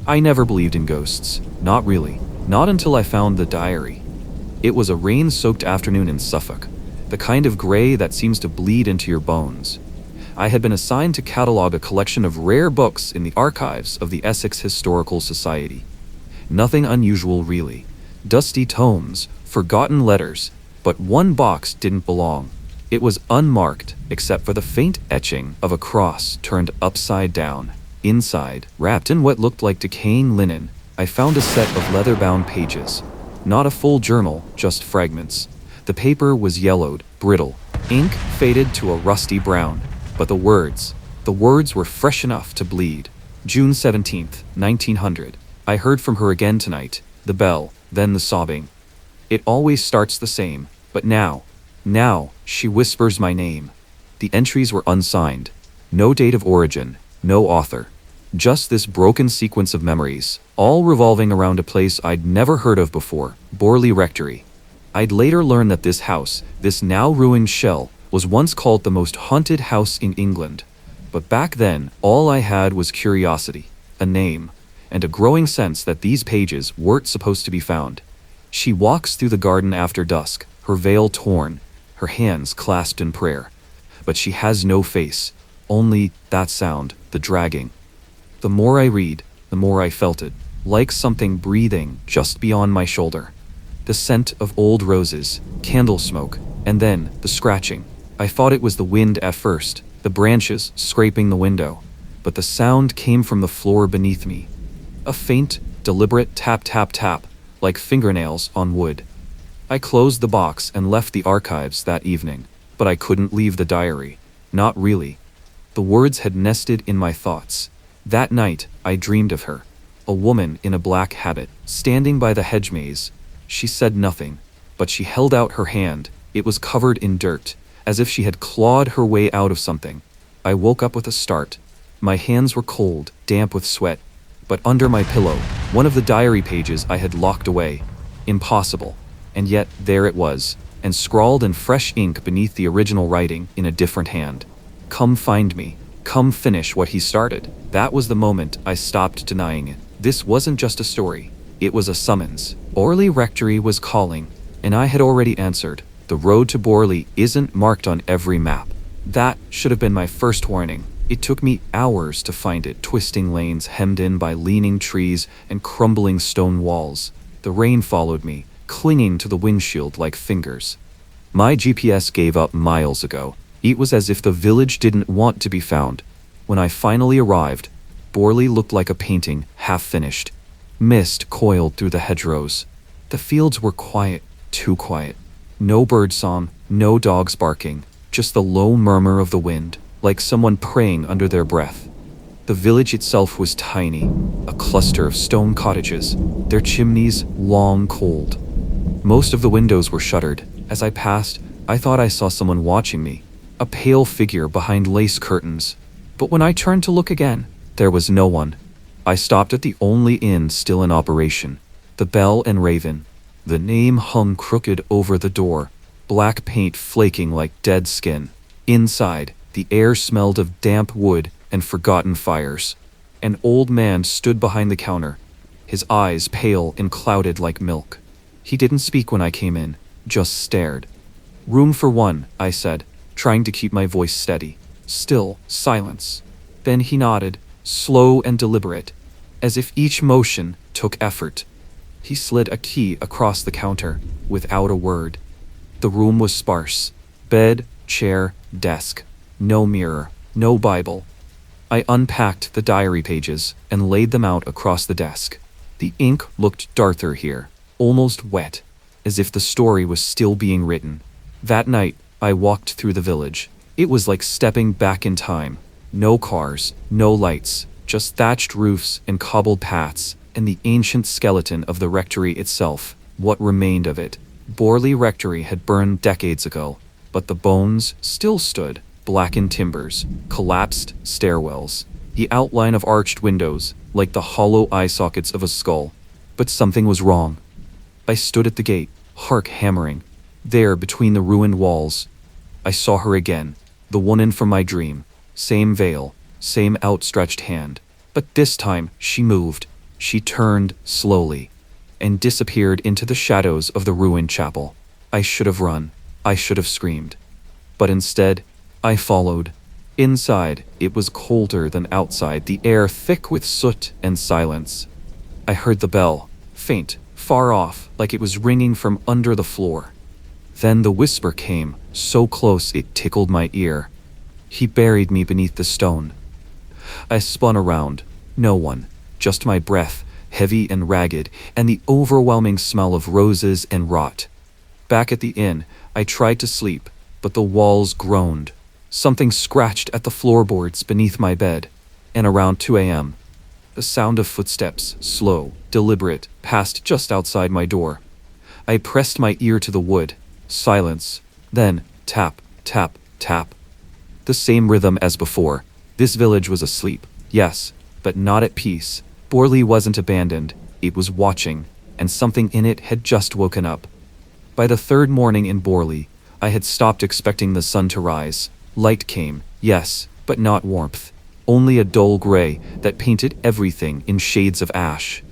I never believed in ghosts. Not really. Not until I found the diary. It was a rain-soaked afternoon in Suffolk, the kind of gray that seems to bleed into your bones. I had been assigned to catalog a collection of rare books in the archives of the Essex Historical Society. Nothing unusual, really. Dusty tomes, forgotten letters, but one box didn't belong. It was unmarked, except for the faint etching of a cross turned upside down. Inside, wrapped in what looked like decaying linen, I found a set of leather-bound pages. Not a full journal, just fragments. The paper was yellowed, brittle, ink faded to a rusty brown, but the words were fresh enough to bleed. June 17th, 1900. I heard from her again tonight. The bell, then the sobbing. It always starts the same, but now, she whispers my name. The entries were unsigned. No date of origin, no author. Just this broken sequence of memories, all revolving around a place I'd never heard of before, Borley Rectory. I'd later learn that this house, this now ruined shell, was once called the most haunted house in England. But back then, all I had was curiosity, a name, and a growing sense that these pages weren't supposed to be found. She walks through the garden after dusk, her veil torn, her hands clasped in prayer. But she has no face, only that sound, the dragging. The more I read, the more I felt it, like something breathing just beyond my shoulder. The scent of old roses, candle smoke, and then the scratching. I thought it was the wind at first, the branches scraping the window, but the sound came from the floor beneath me. A faint, deliberate tap tap tap, like fingernails on wood. I closed the box and left the archives that evening, but I couldn't leave the diary. Not really. The words had nested in my thoughts. That night, I dreamed of her. A woman in a black habit, standing by the hedge maze. She said nothing, but she held out her hand. It was covered in dirt, as if she had clawed her way out of something. I woke up with a start. My hands were cold, damp with sweat, but under my pillow, one of the diary pages I had locked away. Impossible. And yet, there it was, and scrawled in fresh ink beneath the original writing in a different hand. Come find me. Come finish what he started. That was the moment I stopped denying it. This wasn't just a story. It was a summons. Borley Rectory was calling, and I had already answered. The road to Borley isn't marked on every map. That should have been my first warning. It took me hours to find it, twisting lanes hemmed in by leaning trees and crumbling stone walls. The rain followed me, clinging to the windshield like fingers. My GPS gave up miles ago. It was as if the village didn't want to be found. When I finally arrived, Borley looked like a painting, half finished. Mist coiled through the hedgerows. The fields were quiet, too quiet. No birdsong, no dogs barking, just the low murmur of the wind, like someone praying under their breath. The village itself was tiny, a cluster of stone cottages, their chimneys long cold. Most of the windows were shuttered. As I passed, I thought I saw someone watching me, a pale figure behind lace curtains. But when I turned to look again, there was no one. I stopped at the only inn still in operation, the Bell and Raven. The name hung crooked over the door, black paint flaking like dead skin. Inside, the air smelled of damp wood and forgotten fires. An old man stood behind the counter, his eyes pale and clouded like milk. He didn't speak when I came in, just stared. "Room for one," I said, trying to keep my voice steady. Still silence. Then he nodded, slow and deliberate, as if each motion took effort. He slid a key across the counter, without a word. The room was sparse. Bed, chair, desk. No mirror, no Bible. I unpacked the diary pages and laid them out across the desk. The ink looked darker here, almost wet, as if the story was still being written. That night, I walked through the village. It was like stepping back in time. No cars, no lights, just thatched roofs and cobbled paths, and the ancient skeleton of the rectory itself, what remained of it. Borley Rectory had burned decades ago, but the bones still stood, blackened timbers, collapsed stairwells, the outline of arched windows, like the hollow eye sockets of a skull. But something was wrong. I stood at the gate, heart hammering. There, between the ruined walls, I saw her again, the woman from my dream. Same veil, same outstretched hand. But this time, she moved. She turned slowly and disappeared into the shadows of the ruined chapel. I should have run. I should have screamed. But instead, I followed. Inside, it was colder than outside, the air thick with soot and silence. I heard the bell, faint, far off, like it was ringing from under the floor. Then the whisper came, so close it tickled my ear. He buried me beneath the stone. I spun around. No one, just my breath, heavy and ragged, and the overwhelming smell of roses and rot. Back at the inn, I tried to sleep, but the walls groaned. Something scratched at the floorboards beneath my bed, and around 2 a.m., the sound of footsteps, slow, deliberate, passed just outside my door. I pressed my ear to the wood. Silence. Then, tap, tap, tap. The same rhythm as before. This village was asleep, yes, but not at peace. Borley wasn't abandoned, it was watching, and something in it had just woken up. By the third morning in Borley, I had stopped expecting the sun to rise. Light came, yes, but not warmth. Only a dull gray that painted everything in shades of ash.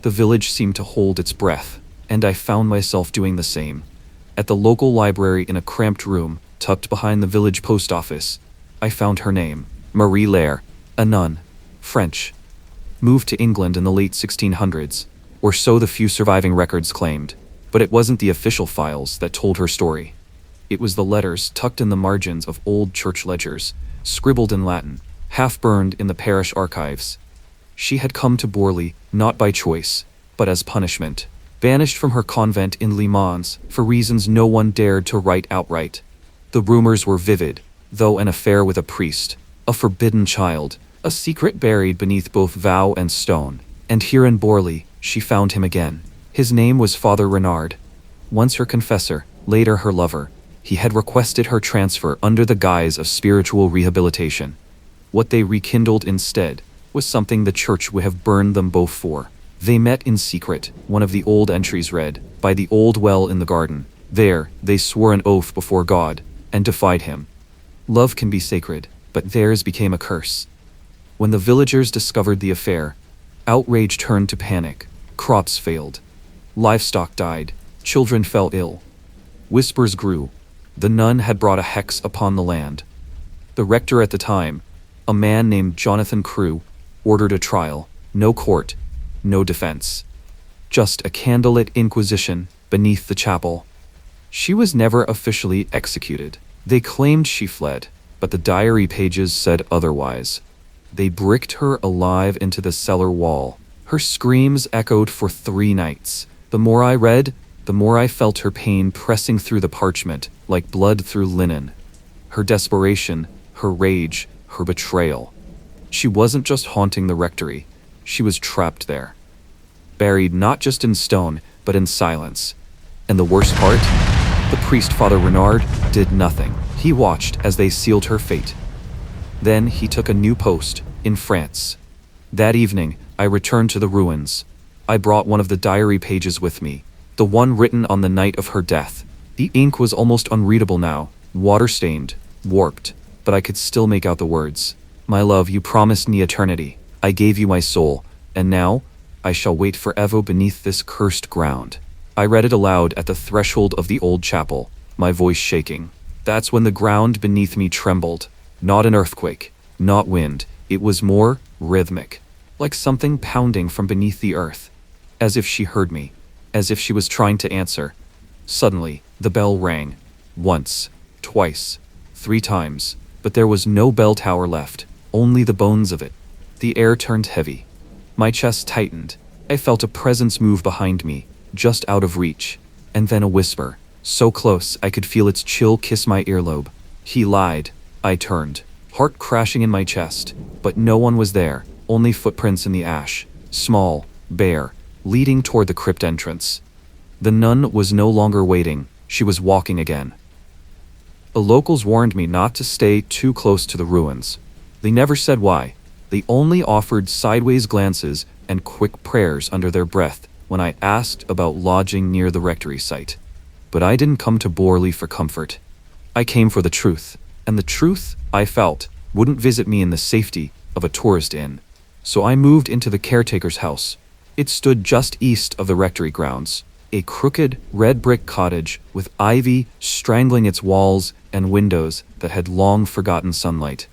The village seemed to hold its breath, and I found myself doing the same. At the local library in a cramped room, tucked behind the village post office, I found her name, Marie Lair, a nun, French. Moved to England in the late 1600s, or so the few surviving records claimed, but it wasn't the official files that told her story. It was the letters tucked in the margins of old church ledgers, scribbled in Latin, half-burned in the parish archives. She had come to Borley not by choice, but as punishment, banished from her convent in Le Mans for reasons no one dared to write outright. The rumors were vivid, though an affair with a priest, a forbidden child, a secret buried beneath both vow and stone, and here in Borley, she found him again. His name was Father Renard. Once her confessor, later her lover, he had requested her transfer under the guise of spiritual rehabilitation. What they rekindled instead was something the church would have burned them both for. They met in secret, one of the old entries read, by the old well in the garden. There, they swore an oath before God, and defied him. Love can be sacred, but theirs became a curse. When the villagers discovered the affair, outrage turned to panic. Crops failed. Livestock died. Children fell ill. Whispers grew. The nun had brought a hex upon the land. The rector at the time, a man named Jonathan Crew, ordered a trial. No court, no defense. Just a candlelit inquisition beneath the chapel. She was never officially executed. They claimed she fled, but the diary pages said otherwise. They bricked her alive into the cellar wall. Her screams echoed for 3 nights. The more I read, the more I felt her pain pressing through the parchment, like blood through linen. Her desperation, her rage, her betrayal. She wasn't just haunting the rectory, she was trapped there. Buried not just in stone, but in silence. And the worst part? The priest Father Renard did nothing. He watched as they sealed her fate. Then he took a new post, in France. That evening, I returned to the ruins. I brought one of the diary pages with me, the one written on the night of her death. The ink was almost unreadable now, water-stained, warped, but I could still make out the words. My love, you promised me eternity. I gave you my soul, and now I shall wait forever beneath this cursed ground. I read it aloud at the threshold of the old chapel, my voice shaking. That's when the ground beneath me trembled. Not an earthquake, not wind, it was more rhythmic, like something pounding from beneath the earth. As if she heard me, as if she was trying to answer. Suddenly, the bell rang. Once, twice, 3 times, but there was no bell tower left, only the bones of it. The air turned heavy. My chest tightened. I felt a presence move behind me, just out of reach, and then a whisper, so close I could feel its chill kiss my earlobe. He lied. I turned, heart crashing in my chest, but no one was there, only footprints in the ash, small, bare, leading toward the crypt entrance. The nun was no longer waiting, she was walking again. The locals warned me not to stay too close to the ruins. They never said why. They only offered sideways glances and quick prayers under their breath when I asked about lodging near the rectory site. But I didn't come to Borley for comfort. I came for the truth, and the truth, I felt, wouldn't visit me in the safety of a tourist inn. So I moved into the caretaker's house, It stood just east of the rectory grounds, a crooked, red brick cottage with ivy strangling its walls and windows that had long forgotten sunlight.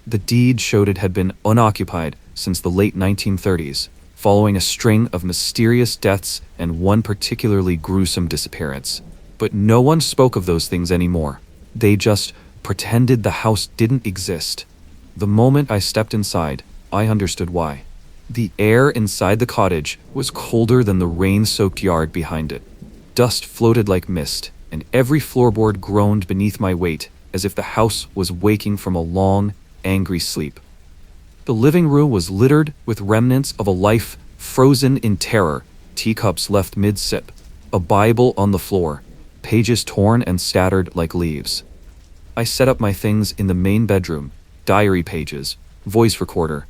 The deed showed it had been unoccupied since the late 1930s, following a string of mysterious deaths and one particularly gruesome disappearance. But no one spoke of those things anymore. They just pretended the house didn't exist. The moment I stepped inside, I understood why. The air inside the cottage was colder than the rain-soaked yard behind it. Dust floated like mist, and every floorboard groaned beneath my weight as if the house was waking from a long, angry sleep. The living room was littered with remnants of a life frozen in terror, teacups left mid-sip, a Bible on the floor, pages torn and scattered like leaves. I set up my things in the main bedroom, diary pages, voice recorder,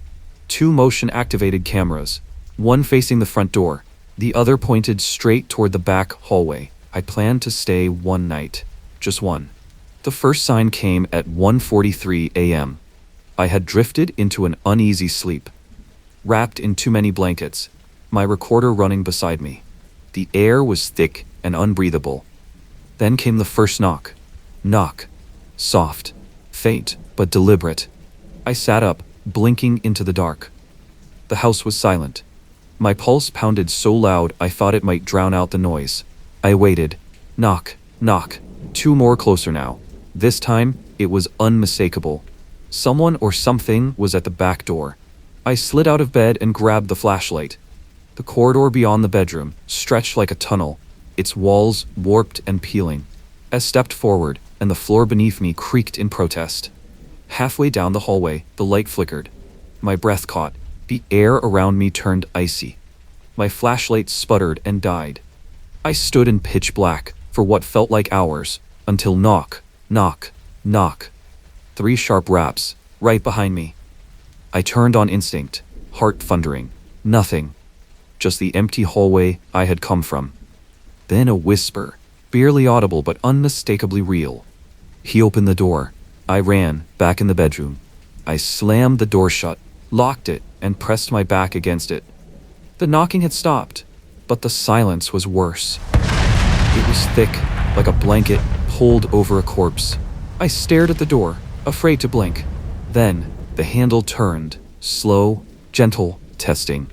2 motion-activated cameras, one facing the front door, the other pointed straight toward the back hallway. I planned to stay one night, just one. The first sign came at 1:43 a.m. I had drifted into an uneasy sleep, wrapped in too many blankets, my recorder running beside me. The air was thick and unbreathable. Then came the first knock. Knock. Soft, faint, but deliberate. I sat up, blinking into the dark. The house was silent. My pulse pounded so loud I thought it might drown out the noise. I waited. Knock, knock. 2 more closer now. This time, it was unmistakable. Someone or something was at the back door. I slid out of bed and grabbed the flashlight. The corridor beyond the bedroom stretched like a tunnel, its walls warped and peeling. I stepped forward, and the floor beneath me creaked in protest. Halfway down the hallway, the light flickered. My breath caught. The air around me turned icy. My flashlight sputtered and died. I stood in pitch black for what felt like hours, until knock, knock, knock. 3 sharp raps, right behind me. I turned on instinct, heart thundering. Nothing. Just the empty hallway I had come from. Then a whisper, barely audible but unmistakably real. He opened the door. I ran, back in the bedroom. I slammed the door shut, locked it, and pressed my back against it. The knocking had stopped, but the silence was worse. It was thick, like a blanket pulled over a corpse. I stared at the door, afraid to blink. Then, the handle turned, slow, gentle, testing.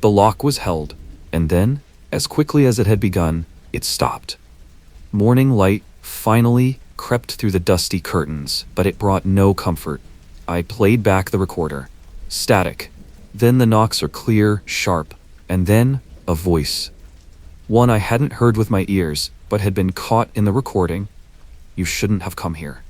The lock was held, and then, as quickly as it had begun, it stopped. Morning light finally crept through the dusty curtains, but it brought no comfort. I played back the recorder. Static. Then the knocks are clear, sharp, and then a voice. One I hadn't heard with my ears, but had been caught in the recording. You shouldn't have come here.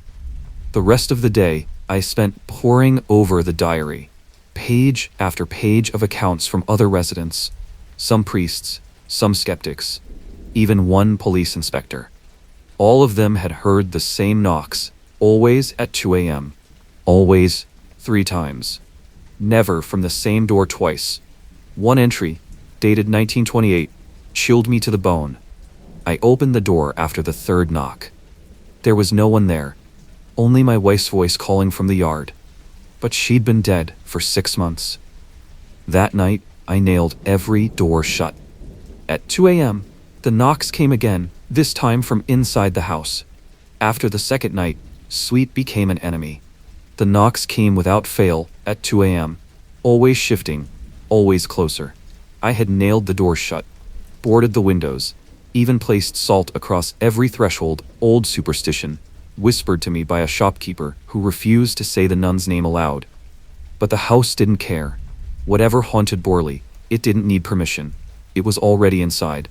The rest of the day, I spent poring over the diary. Page after page of accounts from other residents. Some priests, some skeptics, even one police inspector. All of them had heard the same knocks, always at 2 a.m. Always 3 times. Never from the same door twice. One entry, dated 1928, chilled me to the bone. I opened the door after the 3rd knock. There was no one there, only my wife's voice calling from the yard. But she'd been dead for 6 months. That night, I nailed every door shut. At 2 a.m., the knocks came again, this time from inside the house. After the 2nd night, sleep became an enemy. The knocks came without fail at 2 a.m., always shifting, always closer. I had nailed the doors shut, boarded the windows, even placed salt across every threshold. Old superstition, whispered to me by a shopkeeper who refused to say the nun's name aloud. But the house didn't care. Whatever haunted Borley, it didn't need permission. It was already inside.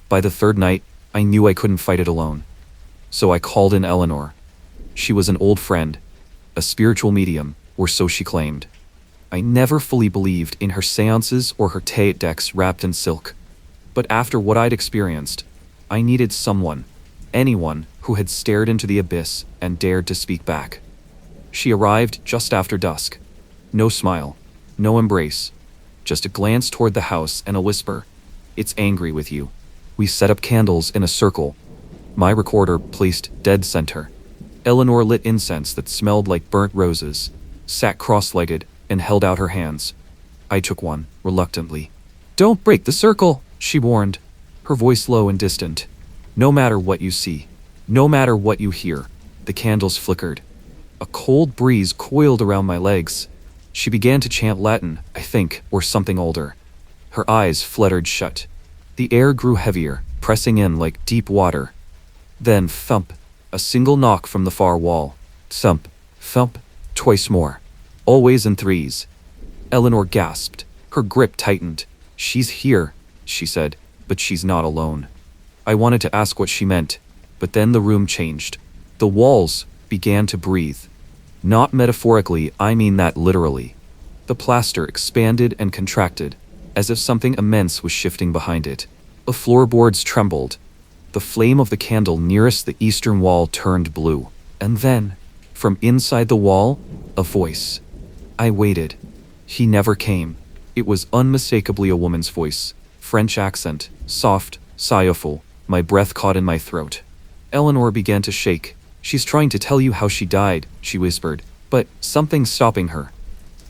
By the 3rd night, I knew I couldn't fight it alone. So I called in Eleanor. She was an old friend, a spiritual medium, or so she claimed. I never fully believed in her seances or her Tayet decks wrapped in silk. But after what I'd experienced, I needed someone, anyone who had stared into the abyss and dared to speak back. She arrived just after dusk. No smile, no embrace, just a glance toward the house and a whisper, "It's angry with you." We set up candles in a circle. My recorder placed dead center. Eleanor lit incense that smelled like burnt roses, sat cross-legged, and held out her hands. I took one, reluctantly. Don't break the circle, she warned, her voice low and distant. No matter what you see, no matter what you hear. The candles flickered. A cold breeze coiled around my legs. She began to chant Latin, I think, or something older. Her eyes fluttered shut. The air grew heavier, pressing in like deep water. Then thump, a single knock from the far wall. Thump, thump, twice more. Always in threes. Eleanor gasped. Her grip tightened. She's here, she said, but she's not alone. I wanted to ask what she meant, but then the room changed. The walls began to breathe. Not metaphorically, I mean that literally. The plaster expanded and contracted, as if something immense was shifting behind it. The floorboards trembled. The flame of the candle nearest the eastern wall turned blue. And then, from inside the wall, a voice. I waited. He never came. It was unmistakably a woman's voice. French accent, soft, sighful. My breath caught in my throat. Eleanor began to shake. She's trying to tell you how she died, she whispered, but something's stopping her.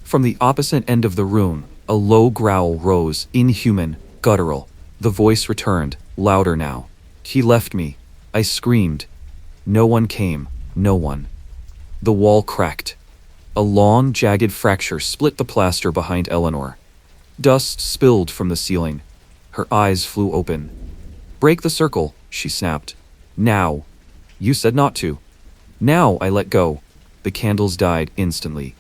From the opposite end of the room, a low growl rose, inhuman, guttural. The voice returned, louder now. He left me. I screamed. No one came, no one. The wall cracked. A long, jagged fracture split the plaster behind Eleanor. Dust spilled from the ceiling. Her eyes flew open. Break the circle, she snapped. Now. You said not to. Now I let go. The candles died instantly.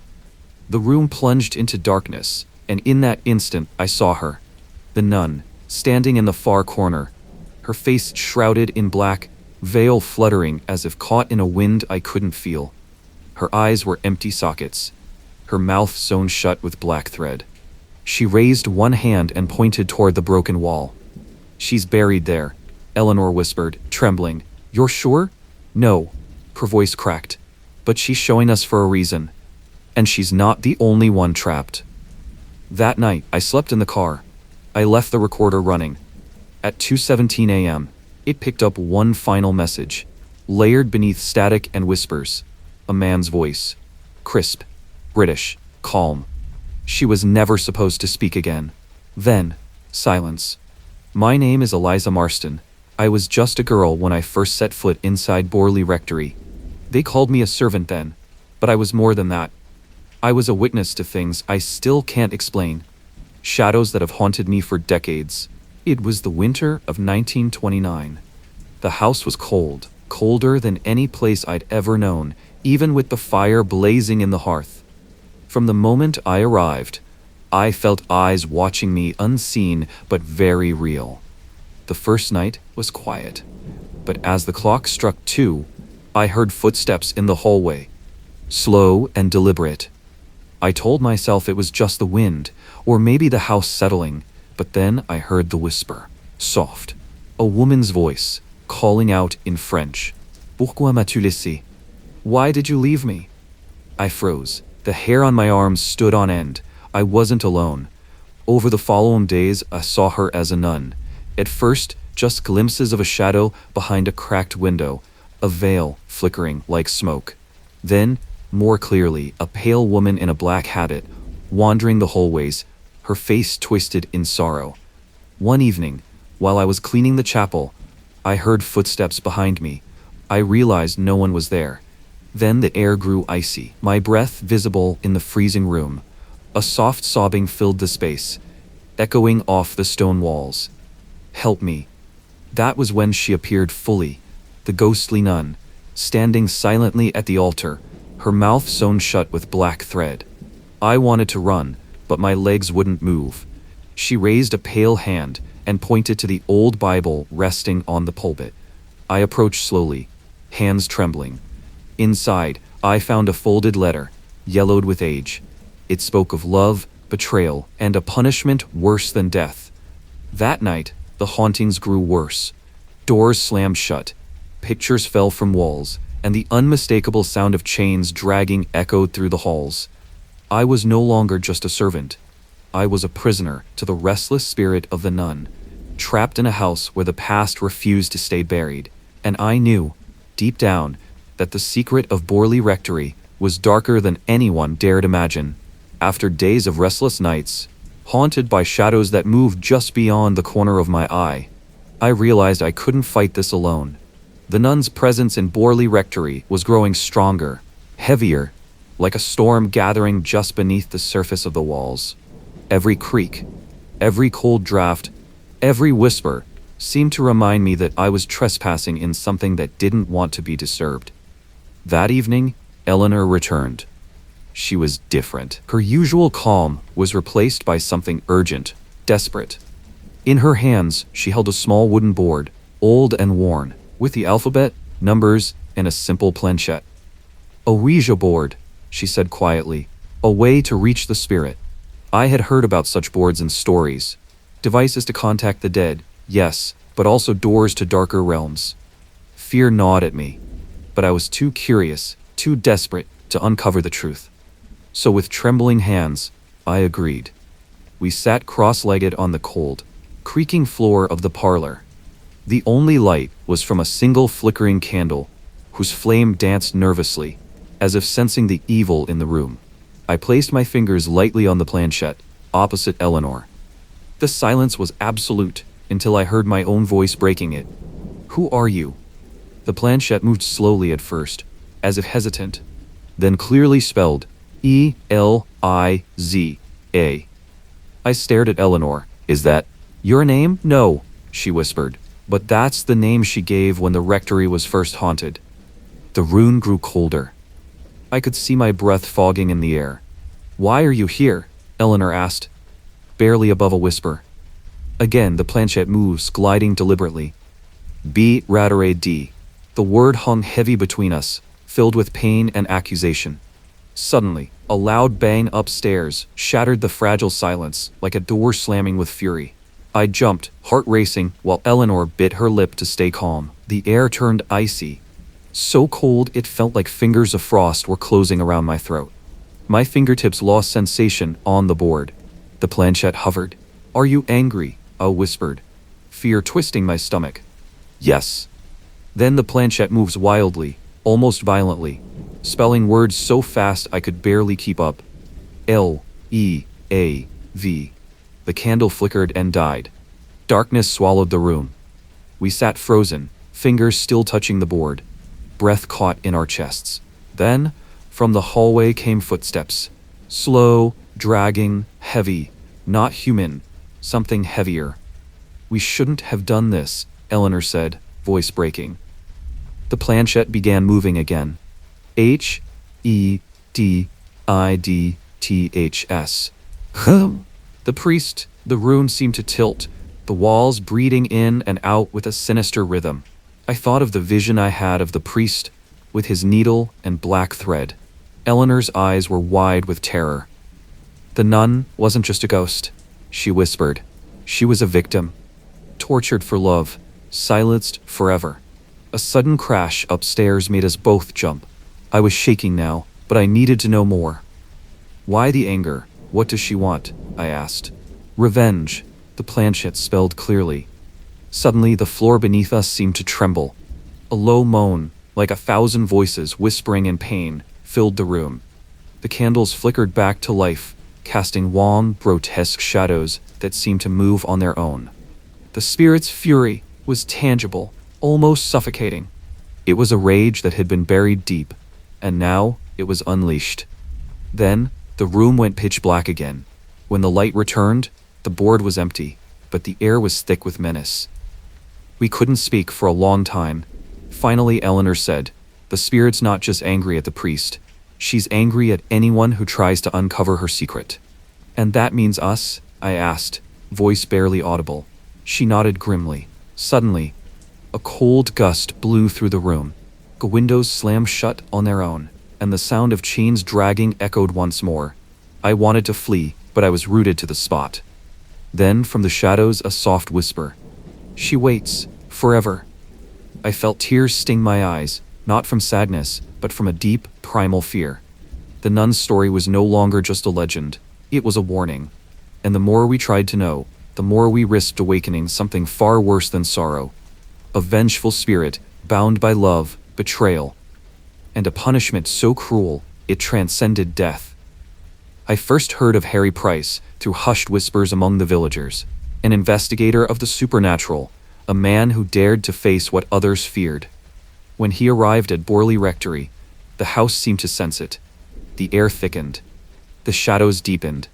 The room plunged into darkness, and in that instant I saw her. The nun, standing in the far corner. Her face shrouded in black, veil fluttering as if caught in a wind I couldn't feel. Her eyes were empty sockets, her mouth sewn shut with black thread. She raised one hand and pointed toward the broken wall. She's buried there, Eleanor whispered, trembling. You're sure? No, her voice cracked. But she's showing us for a reason. And she's not the only one trapped. That night, I slept in the car. I left the recorder running. At 2:17 a.m., it picked up one final message, layered beneath static and whispers. A man's voice. Crisp, British, calm. She was never supposed to speak again. Then, silence. My name is Eliza Marston. I was just a girl when I first set foot inside Borley Rectory. They called me a servant then, but I was more than that. I was a witness to things I still can't explain. Shadows that have haunted me for decades. It was the winter of 1929. The house was cold, colder than any place I'd ever known, even with the fire blazing in the hearth. From the moment I arrived, I felt eyes watching me, unseen but very real. The first night was quiet, but as the clock struck 2, I heard footsteps in the hallway, slow and deliberate. I told myself it was just the wind, or maybe the house settling, but then I heard the whisper, soft, a woman's voice, calling out in French. Pourquoi m'as-tu laissé? Why did you leave me? I froze. The hair on my arms stood on end. I wasn't alone. Over the following days, I saw her as a nun. At first, just glimpses of a shadow behind a cracked window, a veil flickering like smoke. Then, more clearly, a pale woman in a black habit, wandering the hallways, her face twisted in sorrow. One evening, while I was cleaning the chapel, I heard footsteps behind me. I realized no one was there. Then the air grew icy, my breath visible in the freezing room. A soft sobbing filled the space, echoing off the stone walls. Help me. That was when she appeared fully, the ghostly nun, standing silently at the altar, her mouth sewn shut with black thread. I wanted to run, but my legs wouldn't move. She raised a pale hand and pointed to the old Bible resting on the pulpit. I approached slowly, hands trembling. Inside, I found a folded letter, yellowed with age. It spoke of love, betrayal, and a punishment worse than death. That night, the hauntings grew worse. Doors slammed shut, pictures fell from walls, and the unmistakable sound of chains dragging echoed through the halls. I was no longer just a servant. I was a prisoner to the restless spirit of the nun, trapped in a house where the past refused to stay buried. And I knew, deep down, that the secret of Borley Rectory was darker than anyone dared imagine. After days of restless nights, haunted by shadows that moved just beyond the corner of my eye. I realized I couldn't fight this alone. The nuns' presence in Borley Rectory was growing stronger, heavier, like a storm gathering just beneath the surface of the walls. Every creak, every cold draft, every whisper seemed to remind me that I was trespassing in something that didn't want to be disturbed. That evening, Eleanor returned. She was different. Her usual calm was replaced by something urgent, desperate. In her hands, she held a small wooden board, old and worn, with the alphabet, numbers, and a simple planchette. "A Ouija board," she said quietly, "a way to reach the spirit." I had heard about such boards in stories. Devices to contact the dead, yes, but also doors to darker realms. Fear gnawed at me, but I was too curious, too desperate to uncover the truth. So with trembling hands, I agreed. We sat cross-legged on the cold, creaking floor of the parlor. The only light was from a single flickering candle, whose flame danced nervously, as if sensing the evil in the room. I placed my fingers lightly on the planchette, opposite Eleanor. The silence was absolute until I heard my own voice breaking it. "Who are you?" The planchette moved slowly at first, as if hesitant, then clearly spelled Eliza. I stared at Eleanor. "Is that your name?" "No," she whispered, "but that's the name she gave when the rectory was first haunted." The rune grew colder. I could see my breath fogging in the air. "Why are you here?" Eleanor asked, barely above a whisper. Again, the planchette moves, gliding deliberately. B-Radare-D. The word hung heavy between us, filled with pain and accusation. Suddenly, a loud bang upstairs shattered the fragile silence, like a door slamming with fury. I jumped, heart racing, while Eleanor bit her lip to stay calm. The air turned icy, so cold it felt like fingers of frost were closing around my throat. My fingertips lost sensation on the board. The planchette hovered. "Are you angry?" I whispered, fear twisting my stomach. "Yes." Then the planchette moves wildly, almost violently, spelling words so fast I could barely keep up. L-E-A-V. The candle flickered and died. Darkness swallowed the room. We sat frozen, fingers still touching the board, breath caught in our chests. Then, from the hallway came footsteps. Slow, dragging, heavy, not human, something heavier. "We shouldn't have done this," Eleanor said, voice breaking. The planchette began moving again. H-E-D-I-D-T-H-S. The priest, the rune seemed to tilt, the walls breathing in and out with a sinister rhythm. I thought of the vision I had of the priest, with his needle and black thread. Eleanor's eyes were wide with terror. "The nun wasn't just a ghost," she whispered. "She was a victim. Tortured for love, silenced forever." A sudden crash upstairs made us both jump. I was shaking now, but I needed to know more. "Why the anger? What does she want?" I asked. "Revenge," the planchette spelled clearly. Suddenly, the floor beneath us seemed to tremble. A low moan, like 1,000 voices whispering in pain, filled the room. The candles flickered back to life, casting long, grotesque shadows that seemed to move on their own. The spirit's fury was tangible, almost suffocating. It was a rage that had been buried deep, and now it was unleashed. Then, the room went pitch black again. When the light returned, the board was empty, but the air was thick with menace. We couldn't speak for a long time. Finally, Eleanor said, "The spirit's not just angry at the priest. She's angry at anyone who tries to uncover her secret." "And that means us?" I asked, voice barely audible. She nodded grimly. Suddenly, a cold gust blew through the room. The windows slammed shut on their own, and the sound of chains dragging echoed once more. I wanted to flee, but I was rooted to the spot. Then, from the shadows, a soft whisper. "She waits, forever." I felt tears sting my eyes, not from sadness, but from a deep, primal fear. The nun's story was no longer just a legend. It was a warning. And the more we tried to know, the more we risked awakening something far worse than sorrow. A vengeful spirit, bound by love, betrayal, and a punishment so cruel, it transcended death. I first heard of Harry Price through hushed whispers among the villagers, an investigator of the supernatural, a man who dared to face what others feared. When he arrived at Borley Rectory, the house seemed to sense it. The air thickened. The shadows deepened,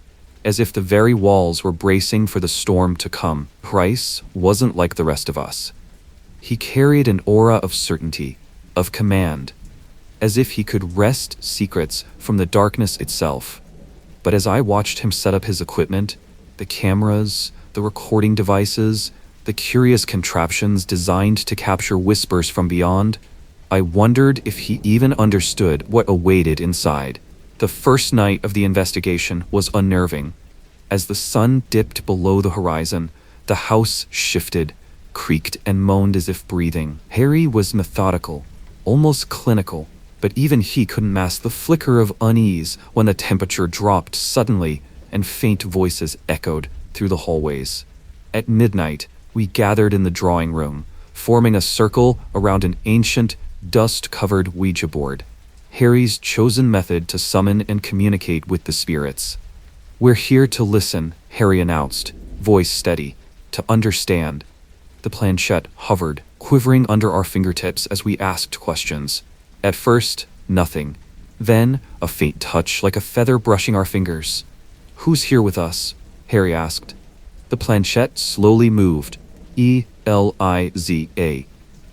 as if the very walls were bracing for the storm to come. Price wasn't like the rest of us. He carried an aura of certainty, of command, as if he could wrest secrets from the darkness itself. But as I watched him set up his equipment, the cameras, the recording devices, the curious contraptions designed to capture whispers from beyond, I wondered if he even understood what awaited inside. The first night of the investigation was unnerving. As the sun dipped below the horizon, the house shifted, creaked, and moaned as if breathing. Harry was methodical, almost clinical, but even he couldn't mask the flicker of unease when the temperature dropped suddenly and faint voices echoed through the hallways. At midnight, we gathered in the drawing room, forming a circle around an ancient, dust-covered Ouija board, Harry's chosen method to summon and communicate with the spirits. "We're here to listen," Harry announced, voice steady, "to understand." The planchette hovered, quivering under our fingertips as we asked questions. At first, nothing. Then, a faint touch like a feather brushing our fingers. "Who's here with us?" Harry asked. The planchette slowly moved. Eliza.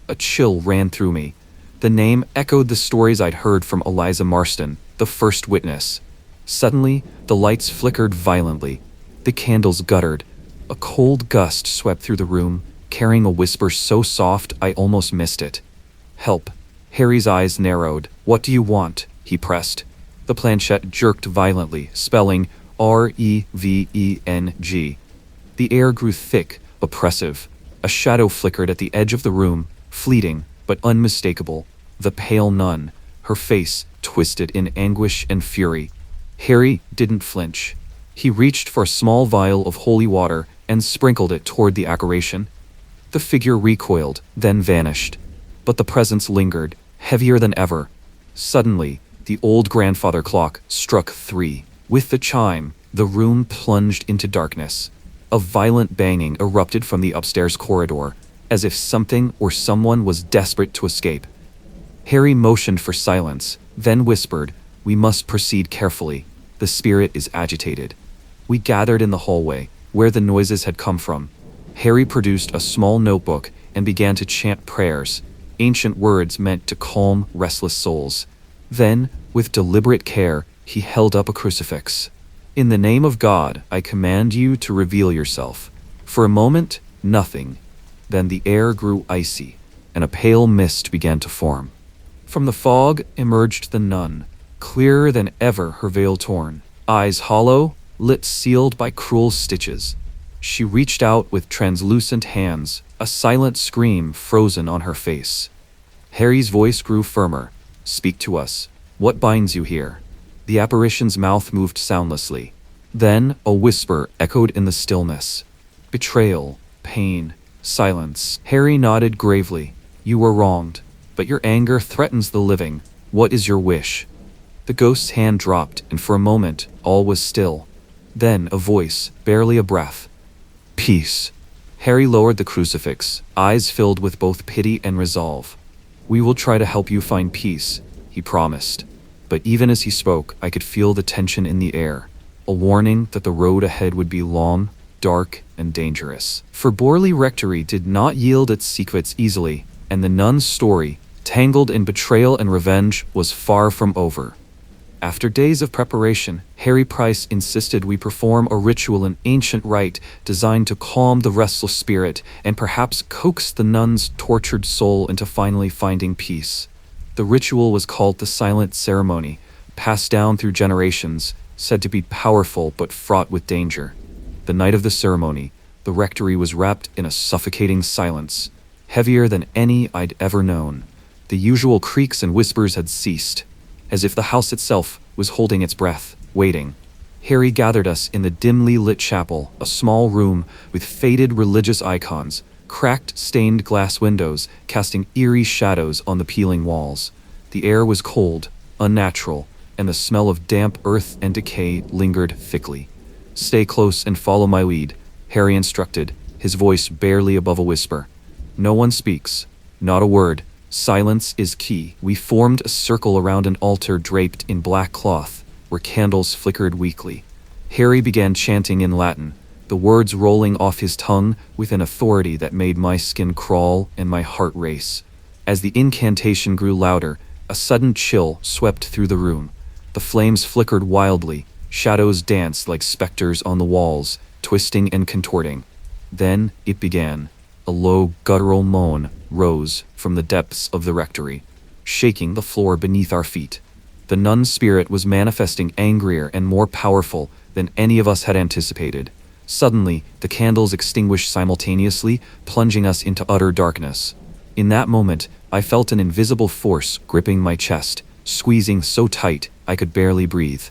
A chill ran through me. The name echoed the stories I'd heard from Eliza Marston, the first witness. Suddenly, the lights flickered violently. The candles guttered. A cold gust swept through the room, carrying a whisper so soft I almost missed it. "Help." Harry's eyes narrowed. "What do you want?" he pressed. The planchette jerked violently, spelling Reveng. The air grew thick, oppressive. A shadow flickered at the edge of the room, fleeting but unmistakable. The pale nun, her face twisted in anguish and fury. Harry didn't flinch. He reached for a small vial of holy water and sprinkled it toward the apparition. The figure recoiled, then vanished. But the presence lingered, heavier than ever. Suddenly, the old grandfather clock struck 3. With the chime, the room plunged into darkness. A violent banging erupted from the upstairs corridor, as if something or someone was desperate to escape. Harry motioned for silence, then whispered, "We must proceed carefully. The spirit is agitated." We gathered in the hallway, where the noises had come from. Harry produced a small notebook and began to chant prayers, ancient words meant to calm restless souls. Then, with deliberate care, he held up a crucifix. "In the name of God, I command you to reveal yourself." For a moment, nothing. Then the air grew icy, and a pale mist began to form. From the fog emerged the nun, clearer than ever, her veil torn, eyes hollow, lips sealed by cruel stitches. She reached out with translucent hands, a silent scream frozen on her face. Harry's voice grew firmer. "Speak to us. What binds you here?" The apparition's mouth moved soundlessly. Then a whisper echoed in the stillness. "Betrayal, pain, silence." Harry nodded gravely. "You were wronged, but your anger threatens the living. What is your wish?" The ghost's hand dropped, and for a moment, all was still. Then a voice, barely a breath. "Peace." Harry lowered the crucifix, eyes filled with both pity and resolve. "We will try to help you find peace," he promised. But even as he spoke, I could feel the tension in the air, a warning that the road ahead would be long, dark, and dangerous. For Borley Rectory did not yield its secrets easily, and the nun's story, tangled in betrayal and revenge, was far from over. After days of preparation, Harry Price insisted we perform a ritual, an ancient rite designed to calm the restless spirit and perhaps coax the nun's tortured soul into finally finding peace. The ritual was called the Silent Ceremony, passed down through generations, said to be powerful but fraught with danger. The night of the ceremony, the rectory was wrapped in a suffocating silence, heavier than any I'd ever known. The usual creaks and whispers had ceased, as if the house itself was holding its breath, waiting. Harry gathered us in the dimly lit chapel, a small room with faded religious icons, cracked stained glass windows casting eerie shadows on the peeling walls. The air was cold, unnatural, and the smell of damp earth and decay lingered thickly. "Stay close and follow my lead," Harry instructed, his voice barely above a whisper. "No one speaks. Not a word. Silence is key." We formed a circle around an altar draped in black cloth, where candles flickered weakly. Harry began chanting in Latin, the words rolling off his tongue with an authority that made my skin crawl and my heart race. As the incantation grew louder, a sudden chill swept through the room. The flames flickered wildly, shadows danced like specters on the walls, twisting and contorting. Then it began. A low, guttural moan rose from the depths of the rectory, shaking the floor beneath our feet. The nun's spirit was manifesting angrier and more powerful than any of us had anticipated. Suddenly, the candles extinguished simultaneously, plunging us into utter darkness. In that moment, I felt an invisible force gripping my chest, squeezing so tight I could barely breathe.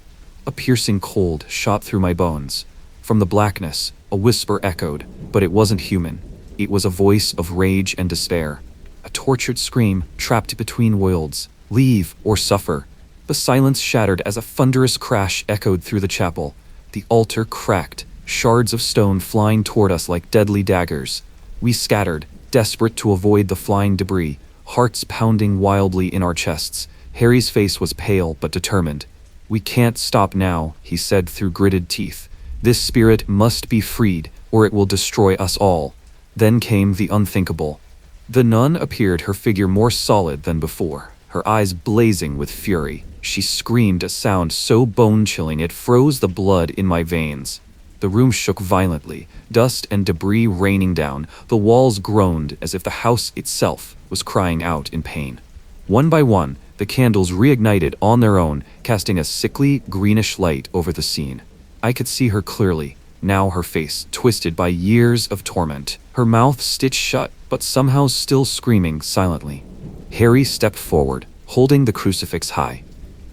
A piercing cold shot through my bones. From the blackness, a whisper echoed, but it wasn't human. It was a voice of rage and despair. A tortured scream trapped between worlds. Leave or suffer. The silence shattered as a thunderous crash echoed through the chapel. The altar cracked, shards of stone flying toward us like deadly daggers. We scattered, desperate to avoid the flying debris, hearts pounding wildly in our chests. Harry's face was pale but determined. "We can't stop now," he said through gritted teeth. "This spirit must be freed, or it will destroy us all." Then came the unthinkable. The nun appeared, her figure more solid than before, her eyes blazing with fury. She screamed a sound so bone-chilling it froze the blood in my veins. The room shook violently, dust and debris raining down. The walls groaned as if the house itself was crying out in pain. One by one, the candles reignited on their own, casting a sickly, greenish light over the scene. I could see her clearly, now her face twisted by years of torment, her mouth stitched shut, but somehow still screaming silently. Harry stepped forward, holding the crucifix high.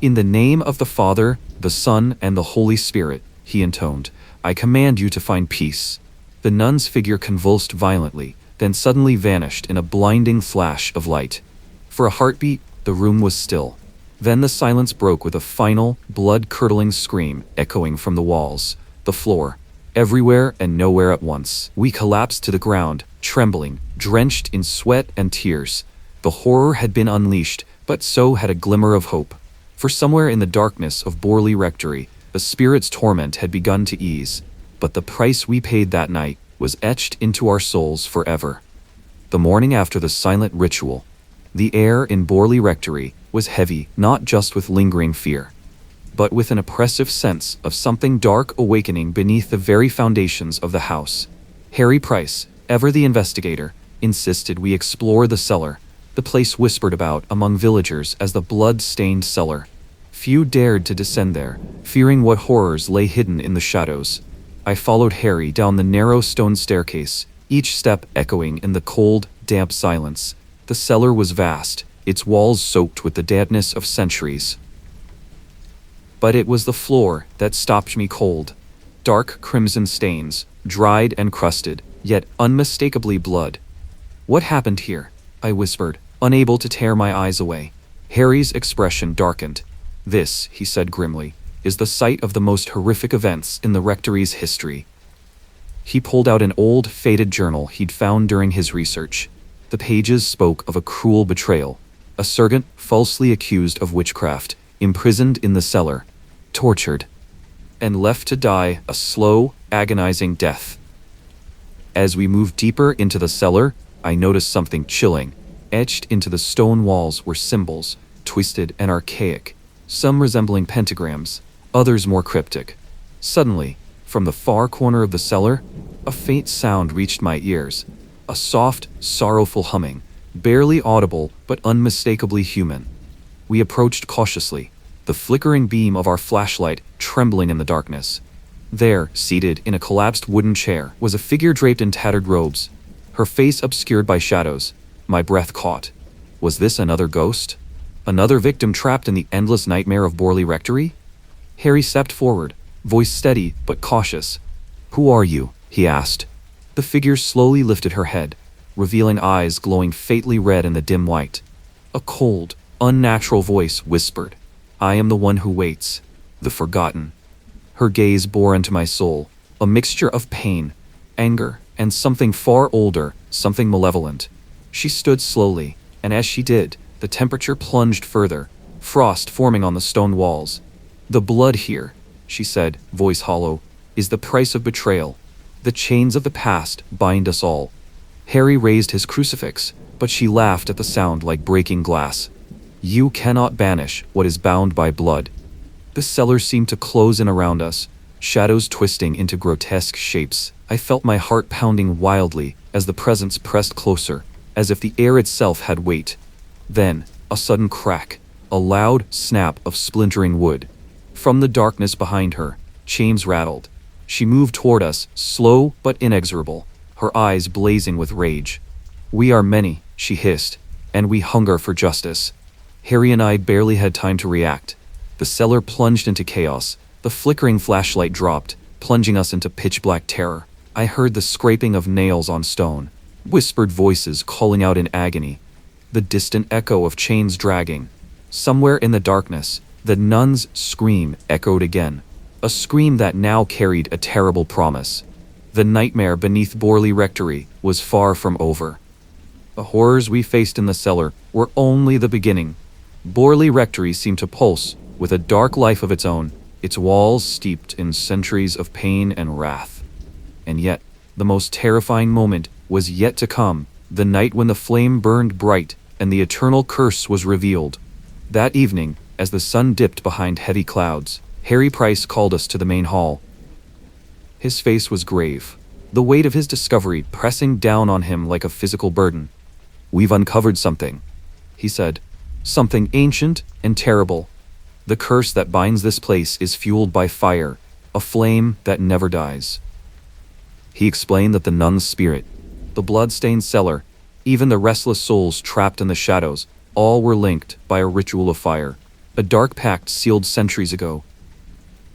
"In the name of the Father, the Son, and the Holy Spirit," he intoned, "I command you to find peace." The nun's figure convulsed violently, then suddenly vanished in a blinding flash of light. For a heartbeat, the room was still. Then the silence broke with a final, blood-curdling scream echoing from the walls, the floor, everywhere and nowhere at once. We collapsed to the ground, trembling, drenched in sweat and tears. The horror had been unleashed, but so had a glimmer of hope. For somewhere in the darkness of Borley Rectory, the spirit's torment had begun to ease, but the price we paid that night was etched into our souls forever. The morning after the silent ritual, the air in Borley Rectory was heavy not just with lingering fear, but with an oppressive sense of something dark awakening beneath the very foundations of the house. Harry Price, ever the investigator, insisted we explore the cellar, the place whispered about among villagers as the blood-stained cellar. Few dared to descend there, fearing what horrors lay hidden in the shadows. I followed Harry down the narrow stone staircase, each step echoing in the cold, damp silence. The cellar was vast, its walls soaked with the dampness of centuries. But it was the floor that stopped me cold. Dark crimson stains, dried and crusted, yet unmistakably blood. "What happened here?" I whispered, unable to tear my eyes away. Harry's expression darkened. "This," he said grimly, "is the site of the most horrific events in the rectory's history." He pulled out an old, faded journal he'd found during his research. The pages spoke of a cruel betrayal. A sergeant falsely accused of witchcraft, imprisoned in the cellar, tortured, and left to die a slow, agonizing death. As we moved deeper into the cellar, I noticed something chilling. Etched into the stone walls were symbols, twisted and archaic, some resembling pentagrams, others more cryptic. Suddenly, from the far corner of the cellar, a faint sound reached my ears, a soft, sorrowful humming, barely audible but unmistakably human. We approached cautiously, the flickering beam of our flashlight trembling in the darkness. There, seated in a collapsed wooden chair, was a figure draped in tattered robes, her face obscured by shadows. My breath caught. Was this another ghost? Another victim trapped in the endless nightmare of Borley Rectory? Harry stepped forward, voice steady but cautious. "Who are you?" he asked. The figure slowly lifted her head, revealing eyes glowing faintly red in the dim light. A cold, unnatural voice whispered, I am the one who waits, the forgotten. Her gaze bore into my soul, a mixture of pain, anger, and something far older, something malevolent. She stood slowly, and as she did, the temperature plunged further, frost forming on the stone walls. "The blood here," she said, voice hollow, "is the price of betrayal. The chains of the past bind us all." Harry raised his crucifix, but she laughed at the sound like breaking glass. "You cannot banish what is bound by blood." The cellar seemed to close in around us, shadows twisting into grotesque shapes. I felt my heart pounding wildly as the presence pressed closer, as if the air itself had weight. Then, a sudden crack, a loud snap of splintering wood. From the darkness behind her, chains rattled. She moved toward us, slow but inexorable, her eyes blazing with rage. "We are many," she hissed, "and we hunger for justice." Harry and I barely had time to react. The cellar plunged into chaos. The flickering flashlight dropped, plunging us into pitch-black terror. I heard the scraping of nails on stone, whispered voices calling out in agony, the distant echo of chains dragging. Somewhere in the darkness, the nun's scream echoed again, a scream that now carried a terrible promise. The nightmare beneath Borley Rectory was far from over. The horrors we faced in the cellar were only the beginning. Borley Rectory seemed to pulse with a dark life of its own, its walls steeped in centuries of pain and wrath. And yet, the most terrifying moment was yet to come, the night when the flame burned bright and the eternal curse was revealed. That evening, as the sun dipped behind heavy clouds, Harry Price called us to the main hall. His face was grave, the weight of his discovery pressing down on him like a physical burden. "We've uncovered something," he said. "Something ancient and terrible. The curse that binds this place is fueled by fire, a flame that never dies." He explained that the nun's spirit, the blood-stained cellar, even the restless souls trapped in the shadows, all were linked by a ritual of fire, a dark pact sealed centuries ago.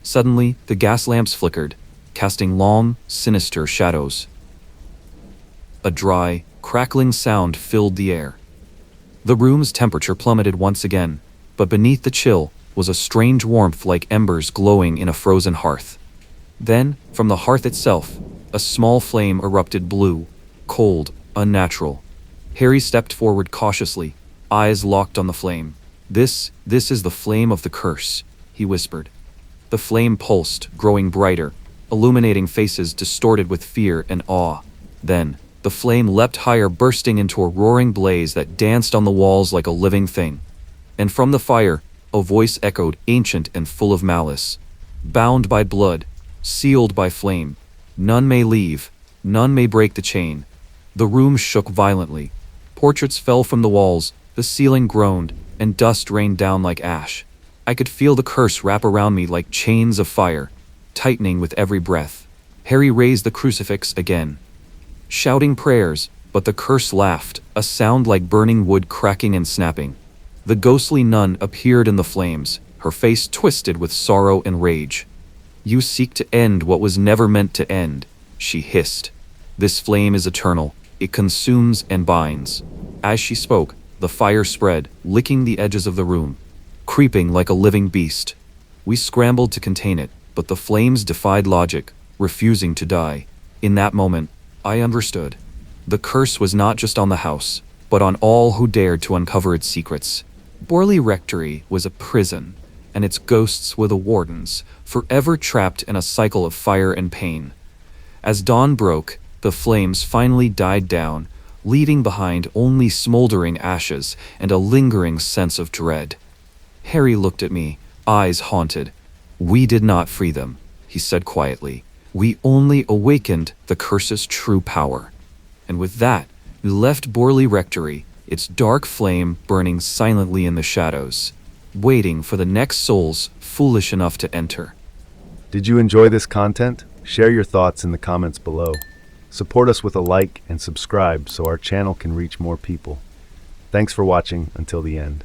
Suddenly, the gas lamps flickered, casting long, sinister shadows. A dry, crackling sound filled the air. The room's temperature plummeted once again, but beneath the chill was a strange warmth like embers glowing in a frozen hearth. Then, from the hearth itself, a small flame erupted blue, cold, unnatural. Harry stepped forward cautiously, eyes locked on the flame. This is the flame of the curse," he whispered. The flame pulsed, growing brighter, illuminating faces distorted with fear and awe. Then, the flame leapt higher, bursting into a roaring blaze that danced on the walls like a living thing. And from the fire, a voice echoed, ancient and full of malice. "Bound by blood, sealed by flame, none may leave, none may break the chain." The room shook violently. Portraits fell from the walls, the ceiling groaned, and dust rained down like ash. I could feel the curse wrap around me like chains of fire, tightening with every breath. Harry raised the crucifix again, shouting prayers, but the curse laughed, a sound like burning wood cracking and snapping. The ghostly nun appeared in the flames, her face twisted with sorrow and rage. "You seek to end what was never meant to end," she hissed. "This flame is eternal. It consumes and binds." As she spoke, the fire spread, licking the edges of the room, creeping like a living beast. We scrambled to contain it, but the flames defied logic, refusing to die. In that moment, I understood. The curse was not just on the house, but on all who dared to uncover its secrets. Borley Rectory was a prison, and its ghosts were the wardens, forever trapped in a cycle of fire and pain. As dawn broke, the flames finally died down, leaving behind only smoldering ashes and a lingering sense of dread. Harry looked at me, eyes haunted. "We did not free them," he said quietly. "We only awakened the curse's true power." And with that, we left Borley Rectory, its dark flame burning silently in the shadows, waiting for the next souls foolish enough to enter. Did you enjoy this content? Share your thoughts in the comments below. Support us with a like and subscribe so our channel can reach more people. Thanks for watching until the end.